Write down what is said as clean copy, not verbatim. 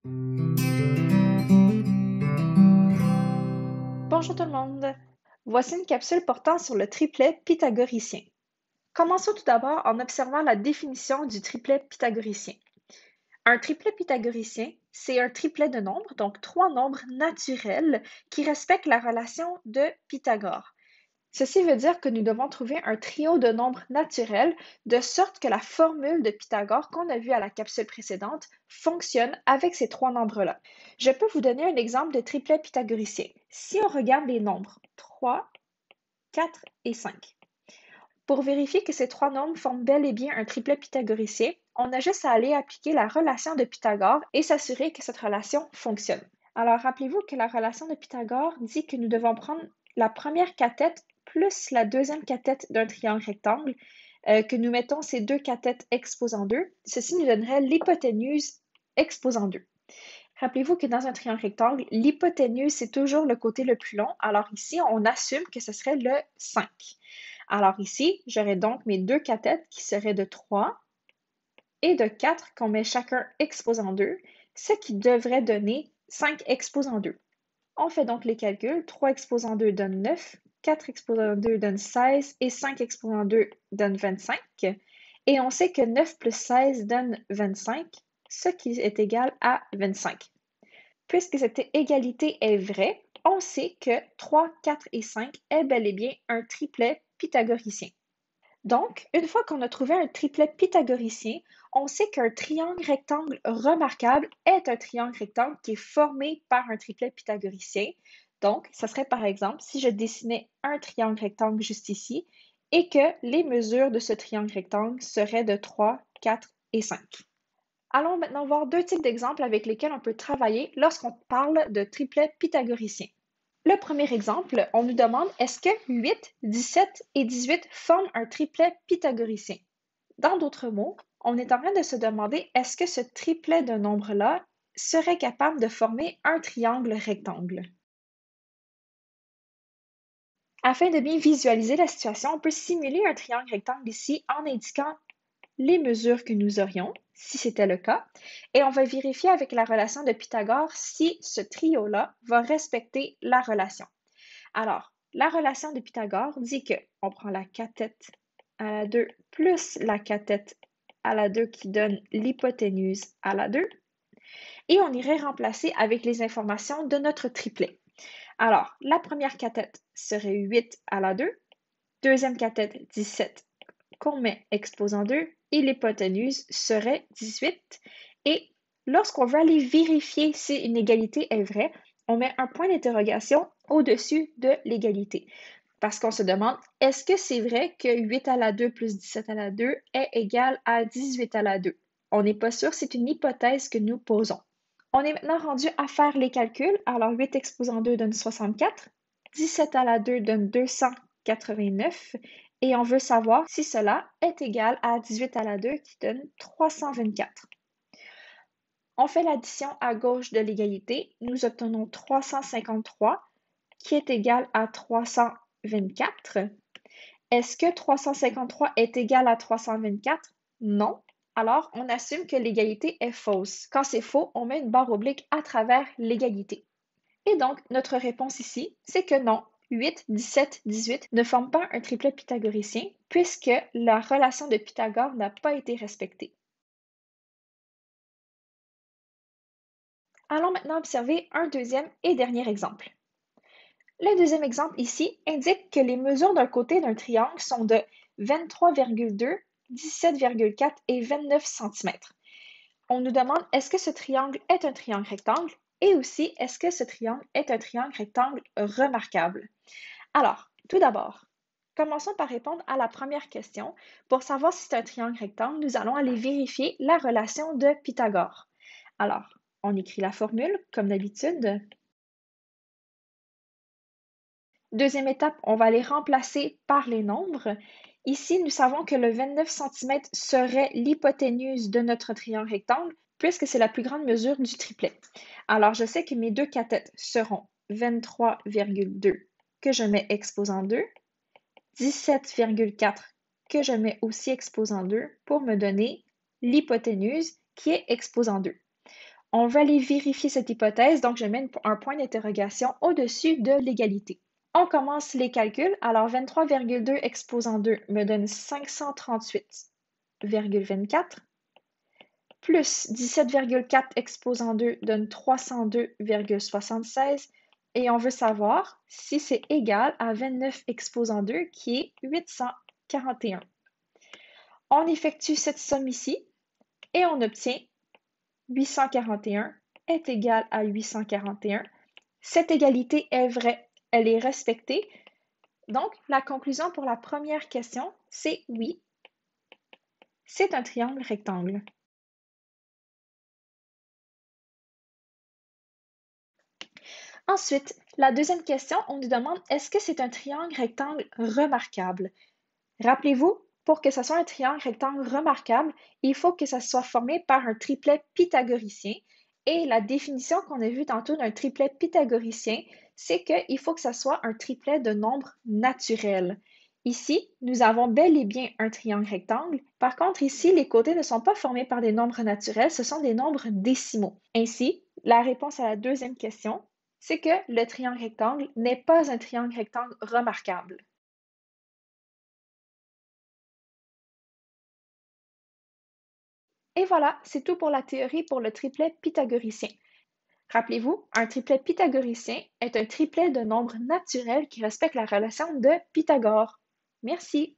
Bonjour tout le monde! Voici une capsule portant sur le triplet pythagoricien. Commençons tout d'abord en observant la définition du triplet pythagoricien. Un triplet pythagoricien, c'est un triplet de nombres, donc trois nombres naturels qui respectent la relation de Pythagore. Ceci veut dire que nous devons trouver un trio de nombres naturels de sorte que la formule de Pythagore qu'on a vue à la capsule précédente fonctionne avec ces trois nombres-là. Je peux vous donner un exemple de triplet pythagoricien. Si on regarde les nombres 3, 4 et 5. Pour vérifier que ces trois nombres forment bel et bien un triplet pythagoricien, on a juste à aller appliquer la relation de Pythagore et s'assurer que cette relation fonctionne. Alors, rappelez-vous que la relation de Pythagore dit que nous devons prendre la première cathète plus la deuxième cathète d'un triangle rectangle, que nous mettons ces deux cathètes exposant 2. Ceci nous donnerait l'hypoténuse exposant 2. Rappelez-vous que dans un triangle rectangle, l'hypoténuse, c'est toujours le côté le plus long. Alors ici, on assume que ce serait le 5. Alors ici, j'aurais donc mes deux cathètes qui seraient de 3 et de 4 qu'on met chacun exposant 2, ce qui devrait donner 5 exposant 2. On fait donc les calculs. 3 exposant 2 donne 9, 4 exposant 2 donne 16 et 5 exposant 2 donne 25. Et on sait que 9 plus 16 donne 25, ce qui est égal à 25. Puisque cette égalité est vraie, on sait que 3, 4 et 5 est bel et bien un triplet pythagoricien. Donc, une fois qu'on a trouvé un triplet pythagoricien, on sait qu'un triangle rectangle remarquable est un triangle rectangle qui est formé par un triplet pythagoricien. Donc, ça serait par exemple si je dessinais un triangle rectangle juste ici et que les mesures de ce triangle rectangle seraient de 3, 4 et 5. Allons maintenant voir deux types d'exemples avec lesquels on peut travailler lorsqu'on parle de triplet pythagoricien. Le premier exemple, on nous demande est-ce que 8, 17 et 18 forment un triplet pythagoricien? Dans d'autres mots, on est en train de se demander est-ce que ce triplet de nombres-là serait capable de former un triangle rectangle? Afin de bien visualiser la situation, on peut simuler un triangle rectangle ici en indiquant les mesures que nous aurions, si c'était le cas, et on va vérifier avec la relation de Pythagore si ce trio-là va respecter la relation. Alors, la relation de Pythagore dit que on prend la cathète à la 2 plus la cathète à la 2 qui donne l'hypoténuse à la 2, et on irait remplacer avec les informations de notre triplet. Alors, la première cathète serait 8 à la 2, deuxième cathète 17 qu'on met exposant 2 et l'hypoténuse serait 18. Et lorsqu'on veut aller vérifier si une égalité est vraie, on met un point d'interrogation au-dessus de l'égalité. Parce qu'on se demande, est-ce que c'est vrai que 8 à la 2 plus 17 à la 2 est égal à 18 à la 2? On n'est pas sûr, c'est une hypothèse que nous posons. On est maintenant rendu à faire les calculs. Alors 8 exposant 2 donne 64, 17 à la 2 donne 289 et on veut savoir si cela est égal à 18 à la 2 qui donne 324. On fait l'addition à gauche de l'égalité. Nous obtenons 353 qui est égal à 324. Est-ce que 353 est égal à 324? Non. Alors, on assume que l'égalité est fausse. Quand c'est faux, on met une barre oblique à travers l'égalité. Et donc, notre réponse ici, c'est que non, 8, 17, 18 ne forment pas un triplet pythagoricien puisque la relation de Pythagore n'a pas été respectée. Allons maintenant observer un deuxième et dernier exemple. Le deuxième exemple ici indique que les mesures d'un côté d'un triangle sont de 23,2, 17,4 et 29 cm. On nous demande est-ce que ce triangle est un triangle rectangle et aussi est-ce que ce triangle est un triangle rectangle remarquable. Alors, tout d'abord, commençons par répondre à la première question. Pour savoir si c'est un triangle rectangle, nous allons aller vérifier la relation de Pythagore. Alors, on écrit la formule comme d'habitude. Deuxième étape, on va les remplacer par les nombres. Ici, nous savons que le 29 cm serait l'hypoténuse de notre triangle rectangle puisque c'est la plus grande mesure du triplet. Alors, je sais que mes deux cathètes seront 23,2 que je mets exposant 2, 17,4 que je mets aussi exposant 2 pour me donner l'hypoténuse qui est exposant 2. On va aller vérifier cette hypothèse, donc je mets un point d'interrogation au-dessus de l'égalité. On commence les calculs. Alors, 23,2 exposant 2 me donne 538,24 plus 17,4 exposant 2 donne 302,76 et on veut savoir si c'est égal à 29 exposant 2 qui est 841. On effectue cette somme ici et on obtient 841 est égal à 841. Cette égalité est vraie, elle est respectée. Donc, la conclusion pour la première question, c'est oui, c'est un triangle rectangle. Ensuite, la deuxième question, on nous demande est-ce que c'est un triangle rectangle remarquable? Rappelez-vous, pour que ce soit un triangle rectangle remarquable, il faut que ça soit formé par un triplet pythagoricien. Et la définition qu'on a vue tantôt d'un triplet pythagoricien, c'est qu'il faut que ça soit un triplet de nombres naturels. Ici, nous avons bel et bien un triangle rectangle. Par contre, ici, les côtés ne sont pas formés par des nombres naturels, ce sont des nombres décimaux. Ainsi, la réponse à la deuxième question, c'est que le triangle rectangle n'est pas un triangle rectangle remarquable. Et voilà, c'est tout pour la théorie pour le triplet pythagoricien. Rappelez-vous, un triplet pythagoricien est un triplet de nombres naturels qui respecte la relation de Pythagore. Merci.